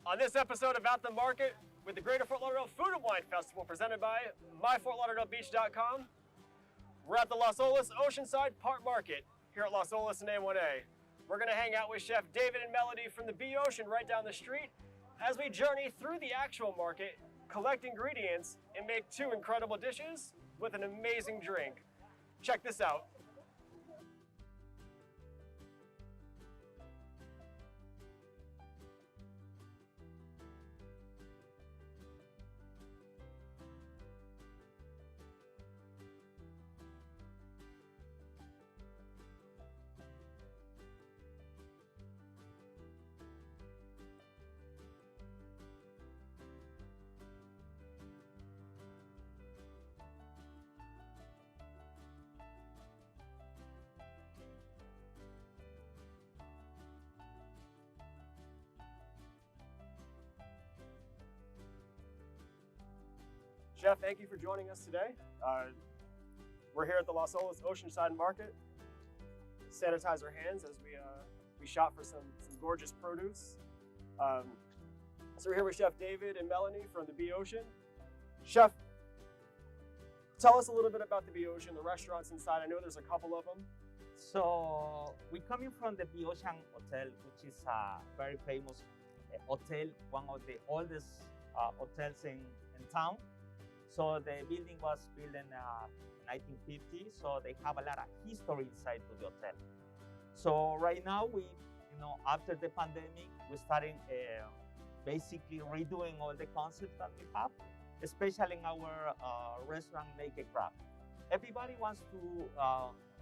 On this episode of At the Market with the Greater Fort Lauderdale Food and Wine Festival presented by myfortlauderdalebeach.com, we're at the Las Olas Oceanside Park Market here at Las Olas and A1A. We're going to hang out with Chef David and Melody from the Bee Ocean right down the street as we journey through the actual market, collect ingredients, and make two incredible dishes with an amazing drink. Check this out. Chef, thank you for joining us today. We're here at the Las Olas Oceanside Market. Sanitize our hands as we shop for some gorgeous produce. So we're here with Chef David and Melanie from the Bee Ocean. Chef, tell us a little bit about the Bee Ocean, the restaurants inside. I know there's a couple of them. So we're coming from the Bee Ocean Hotel, which is a very famous hotel, one of the oldest hotels in town. So the building was built in 1950, so they have a lot of history inside to the hotel. So right now, after the pandemic, we're starting basically redoing all the concepts that we have, especially in our restaurant Naked Crab. Everybody wants to,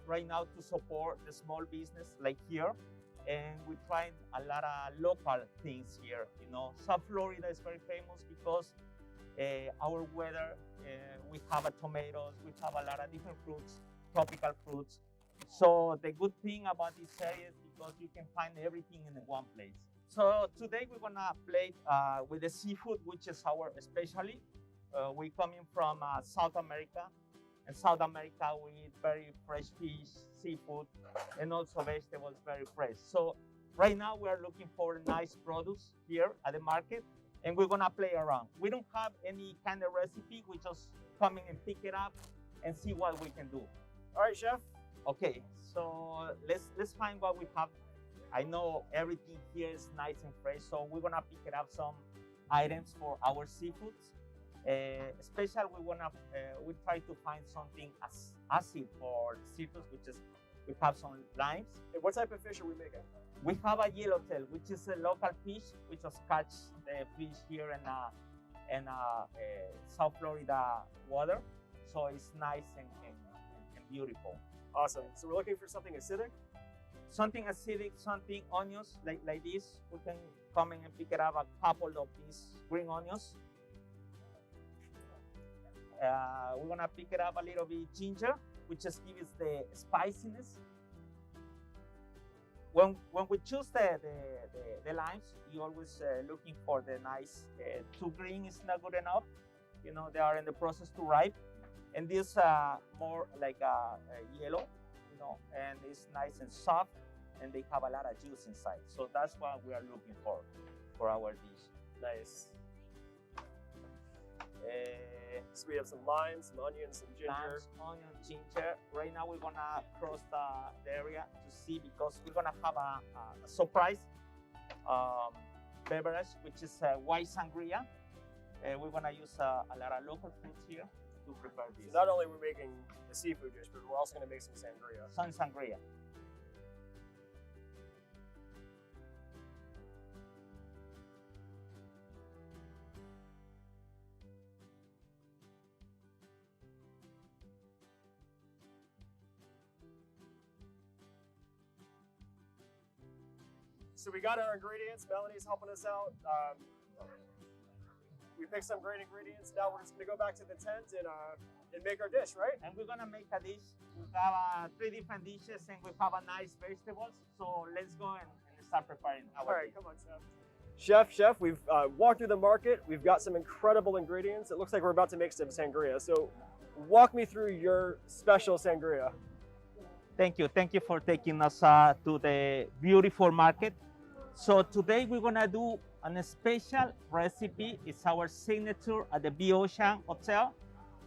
right now, to support the small business like here, and we're trying a lot of local things here. South Florida is very famous because our weather, we have tomatoes, we have a lot of different fruits, tropical fruits. So the good thing about this area is because you can find everything in one place. So today we're gonna play with the seafood, which is our specialty. We're coming from South America. In South America, we eat very fresh fish, seafood, and also vegetables very fresh. So right now we are looking for nice products here at the market, and we're gonna play around. We don't have any kind of recipe. We just come in and pick it up and see what we can do. All right, Chef. Okay, so let's find what we have. I know everything here is nice and fresh, so we're gonna pick it up some items for our seafoods. Especially we try to find something acid for seafood, which is we have some limes. And what type of fish are we making? We have a yellowtail, which is a local fish. We just catch the fish here in South Florida water, so it's nice and beautiful. Awesome. So we're looking for something acidic? Something acidic, something onions like this. We can come in and pick it up a couple of these green onions. We're gonna pick it up a little bit ginger, which just gives the spiciness. When we choose the limes, you're always looking for the nice, too green is not good enough. They are in the process to ripe. And this more like a yellow, and it's nice and soft, and they have a lot of juice inside. So that's what we are looking for our dish. Nice. So we have some limes, some onions, some ginger. Limes, onion, ginger. Right now we're gonna cross the area to see, because we're gonna have a surprise beverage, which is white sangria. We're gonna use a lot of local fruits here to prepare this. So not only we're making a seafood dish, but we're also gonna make some sangria. Some sangria. So we got our ingredients. Melanie's helping us out. We picked some great ingredients. Now we're just gonna go back to the tent and make our dish, right? And we're gonna make a dish. We have 3 different dishes, and we have a nice vegetables. So let's go and start preparing our All right, dish. come on, Chef. We've walked through the market. We've got some incredible ingredients. It looks like we're about to make some sangria. So walk me through your special sangria. Thank you for taking us to the beautiful market. So today we're gonna do a special recipe. It's our signature at the Blue Ocean Hotel.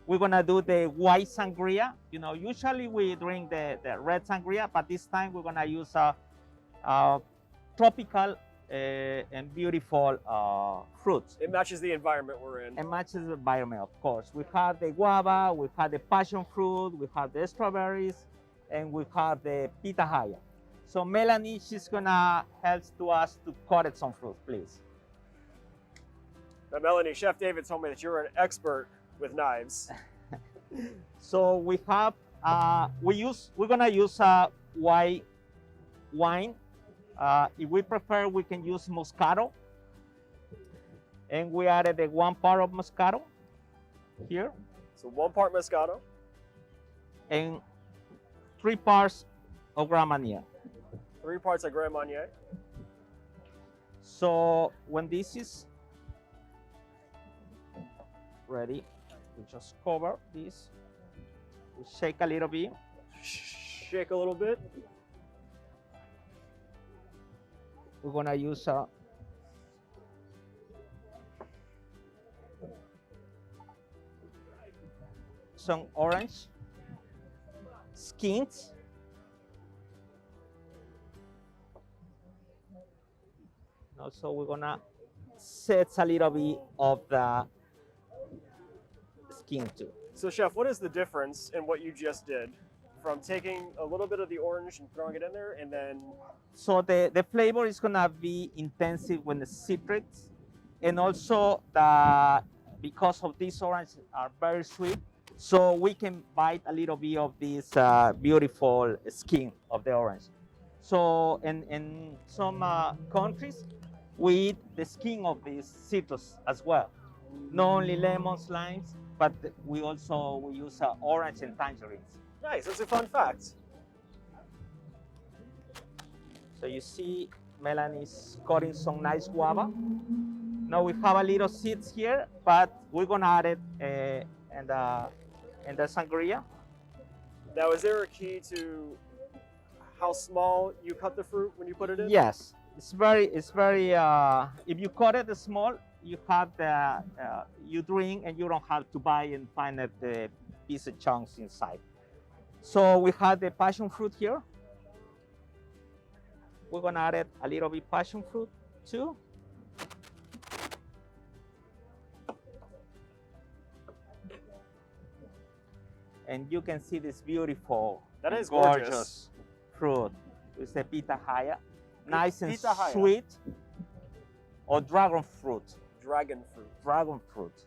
We're gonna do the white sangria. You know, usually we drink the red sangria, but this time we're gonna use a tropical and beautiful fruits. It matches the environment we're in. It matches the environment, of course. We have the guava, we have the passion fruit, we have the strawberries, and we have the pitahaya. So Melanie, she's gonna help to us to cut some fruit, please. Now, Melanie, Chef David told me that you're an expert with knives. So we have, we're gonna use white wine. If we prefer, we can use Moscato. And we added the 1 part of Moscato here. So 1 part Moscato. And 3 parts of Grand Marnier. 3 parts of Grand Marnier. So when this is ready, we just cover this. We shake a little bit. Shake a little bit. We're gonna use some orange skins. Also, we're gonna set a little bit of the skin too. So Chef, what is the difference in what you just did from taking a little bit of the orange and throwing it in there and then... So the flavor is gonna be intensive with the citrus, and also because of these oranges are very sweet, so we can bite a little bit of this beautiful skin of the orange. So in some countries, we eat the skin of this citrus as well. Not only lemons, limes, but we use orange and tangerines. Nice, that's a fun fact. So you see Melanie's cutting some nice guava. Now we have a little seeds here, but we're gonna add it in the sangria. Now, is there a key to how small you cut the fruit when you put it in? Yes, it's very. If you cut it small, you have you drink and you don't have to buy and find the piece of chunks inside. So we have the passion fruit here. We're gonna add a little bit passion fruit too. And you can see this beautiful, that is gorgeous fruit with the pitahaya, nice and sweet, or dragon fruit. Dragon fruit. Dragon fruit.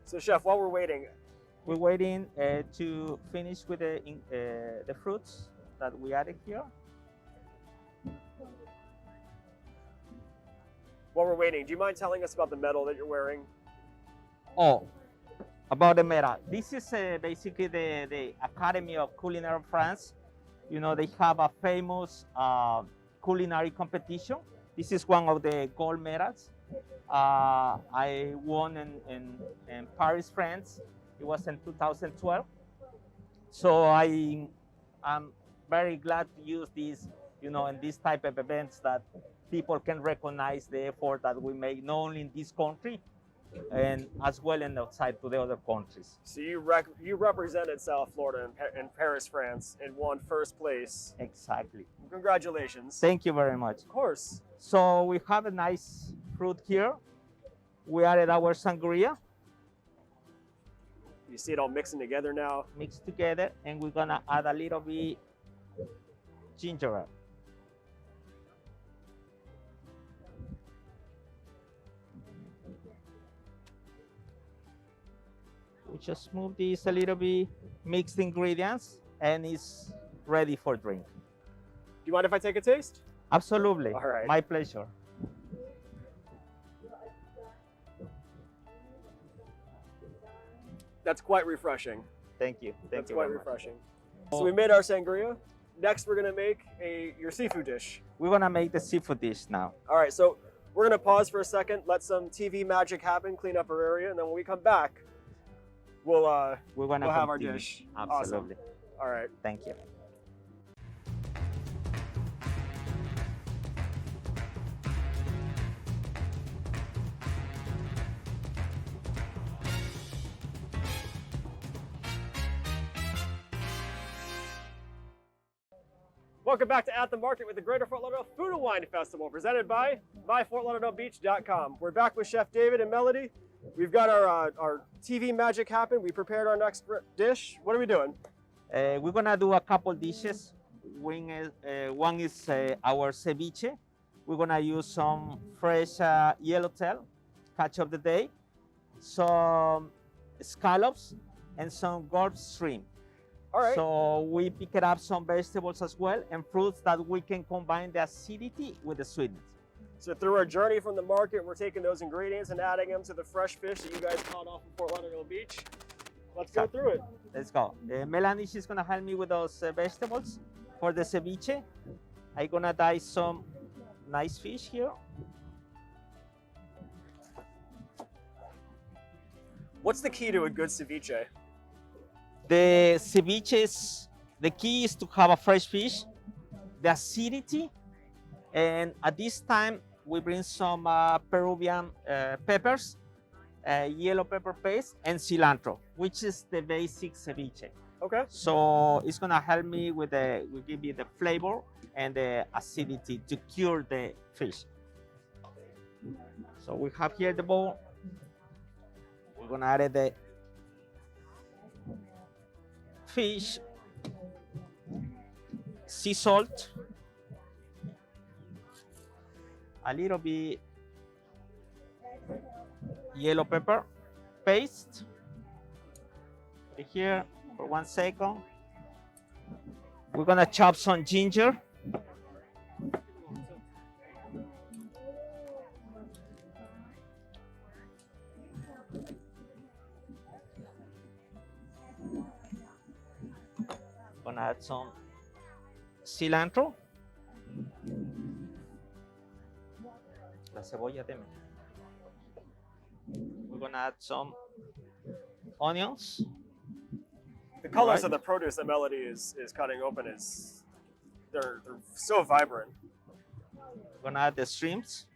So Chef, while we're waiting to finish with the fruits that we added here. While we're waiting, do you mind telling us about the medal that you're wearing? Oh, about the medal. This is basically the Academy of Culinary France. You know, they have a famous culinary competition. This is one of the gold medals. I won in Paris, France. It was in 2012. So I'm very glad to use this, you know, in this type of events that people can recognize the effort that we make, not only in this country, and as well and outside to the other countries. So you represented South Florida in Paris, France, and won first place. Exactly. Congratulations. Thank you very much. Of course. So we have a nice fruit here. We added our sangria. You see it all mixing together now. Mixed together, and we're gonna add a little bit ginger ale. We just move this a little bit, mix the ingredients, and it's ready for drink. Do you mind if I take a taste? Absolutely. All right. My pleasure. That's quite refreshing. Thank you. That's you quite very much. refreshing. So we made our sangria. Next, we're gonna make your seafood dish. We're gonna make the seafood dish now. All right, so we're gonna pause for a second, let some TV magic happen, clean up our area, and then when we come back, we'll have our dish. Absolutely. Awesome. All right. Thank you. Welcome back to At the Market with the Greater Fort Lauderdale Food and Wine Festival, presented by MyFortLauderdaleBeach.com. We're back with Chef David and Melody. We've got our TV magic happen. We prepared our next dish. What are we doing? We're gonna do a couple dishes. One is our ceviche. We're gonna use some fresh yellowtail, catch of the day, some scallops, and some gourd shrimp. All right. So we picked up some vegetables as well and fruits that we can combine the acidity with the sweetness. So through our journey from the market, we're taking those ingredients and adding them to the fresh fish that you guys caught off of Fort Lauderdale Beach. Let's go through it. Let's go. Melanie, she's gonna help me with those vegetables. For the ceviche, I'm gonna dice some nice fish here. What's the key to a good ceviche? The ceviche the key is to have a fresh fish, the acidity, and at this time we bring some Peruvian peppers, yellow pepper paste, and cilantro, which is the basic ceviche. Okay. So it's gonna help me will give me the flavor and the acidity to cure the fish. So we have here the bowl. We're gonna add the fish, sea salt, a little bit yellow pepper paste. Here for 1 second. We're gonna chop some ginger. Gonna add some cilantro. La cebolla teme. We're gonna add some onions. The colors of the produce that Melody is cutting open they're so vibrant. We're gonna add the shrimps.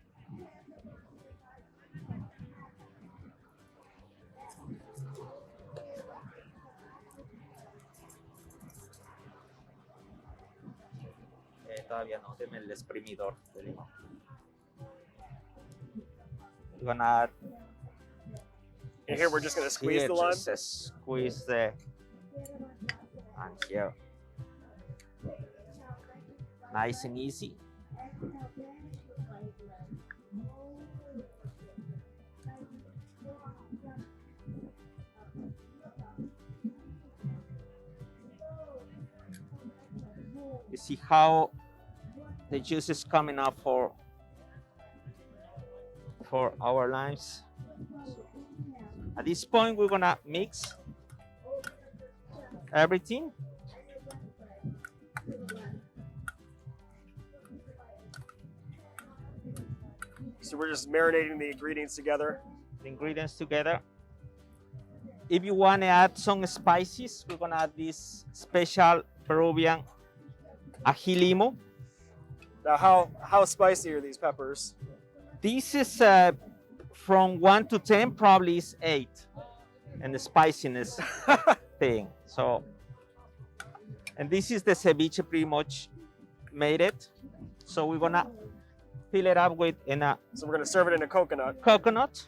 Todavía no, deme el exprimidor de limón. We're gonna add. And here we're just gonna squeeze the lime. Just squeeze the. And here. Nice and easy. You see how the juice is coming up for our limes. At this point, we're gonna mix everything. So we're just marinating the ingredients together. The ingredients together. If you want to add some spices, we're gonna add this special Peruvian ají limo. Now, how spicy are these peppers? This is from 1 to 10, probably is 8, and the spiciness thing. So, and this is the ceviche pretty much made it. So we're gonna fill it up with So we're gonna serve it in a coconut. Coconut.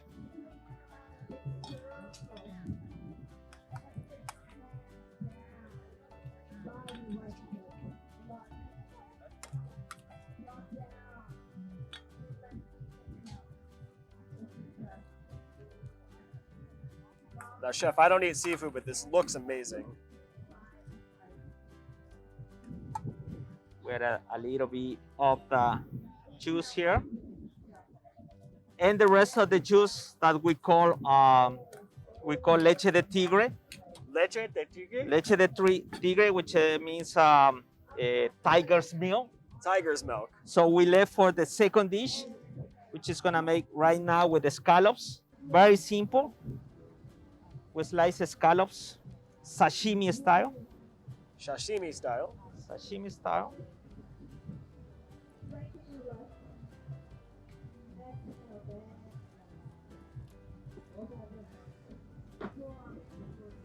Now, Chef, I don't eat seafood, but this looks amazing. We add a little bit of the juice here, and the rest of the juice that we call leche de tigre. Leche de tigre? Leche de tigre, which means tiger's milk. Tiger's milk. So we left for the second dish, which is gonna make right now with the scallops. Very simple. We slice scallops, sashimi style. Sashimi style. Sashimi style.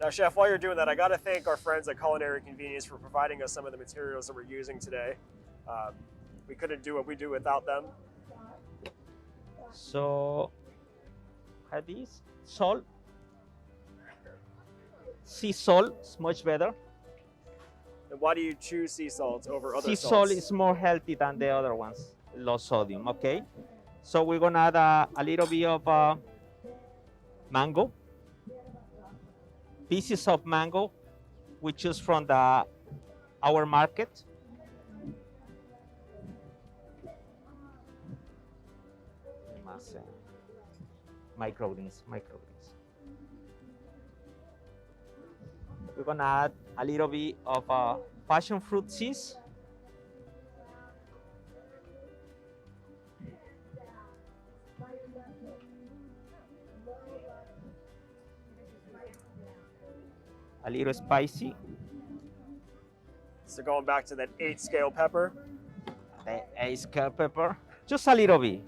Now, Chef, while you're doing that, I got to thank our friends at Culinary Convenience for providing us some of the materials that we're using today. We couldn't do what we do without them. So, have this salt. Sea salt is much better. And why do you choose sea salt over other Sea salts? salt is more healthy than the other ones, low sodium, okay? So we're gonna add a little bit of mango, pieces of mango we choose from our market. Microgreens. We're gonna add a little bit of passion fruit seeds. A little spicy. So going back to that 8-scale pepper. The 8-scale pepper. Just a little bit.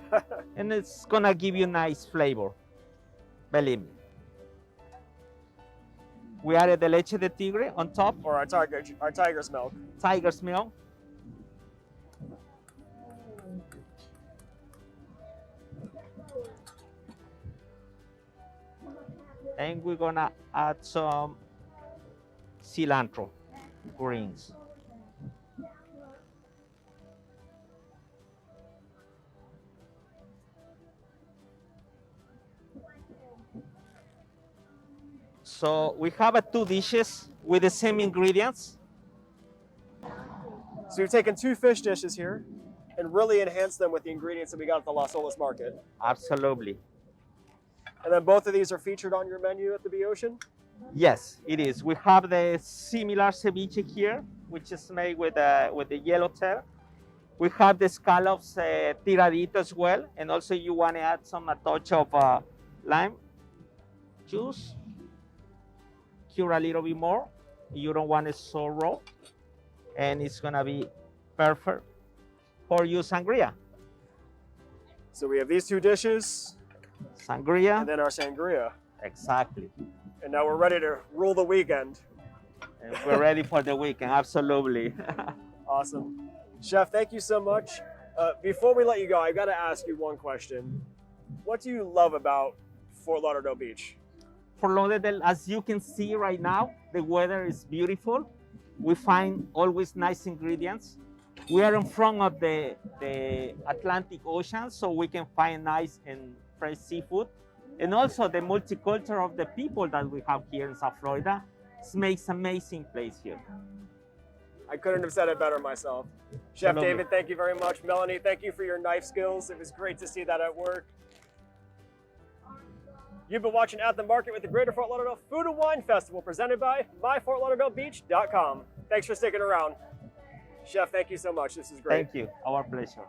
And it's gonna give you nice flavor. Believe me. We added the leche de tigre on top. Or our tiger's milk. Tiger's milk. And we're gonna add some cilantro greens. So we have 2 dishes with the same ingredients. So we've taken 2 fish dishes here and really enhanced them with the ingredients that we got at the Las Olas market. Absolutely. And then both of these are featured on your menu at the Bee Ocean? Yes, it is. We have the similar ceviche here, which is made with the yellowtail. We have the scallops tiradito as well, and also you want to add a touch of lime juice. Cure a little bit more. You don't want it so raw, and it's gonna be perfect for you sangria. So we have these 2 dishes, Sangria. and then our sangria. Exactly. And now we're ready to rule the weekend. And we're ready for the weekend. Absolutely. Awesome. Chef, thank you so much. Before we let you go, I've got to ask you one question. What do you love about Fort Lauderdale Beach? Fort Lauderdale, as you can see right now, the weather is beautiful. We find always nice ingredients. We are in front of the Atlantic Ocean, so we can find nice and fresh seafood. And also the multicultural of the people that we have here in South Florida makes amazing place here. I couldn't have said it better myself. Chef Absolutely. David, thank you very much. Melanie, thank you for your knife skills. It was great to see that at work. You've been watching At the Market with the Greater Fort Lauderdale Food and Wine Festival presented by MyFortLauderdaleBeach.com. Thanks for sticking around. Chef, thank you so much. This is great. Thank you. Our pleasure.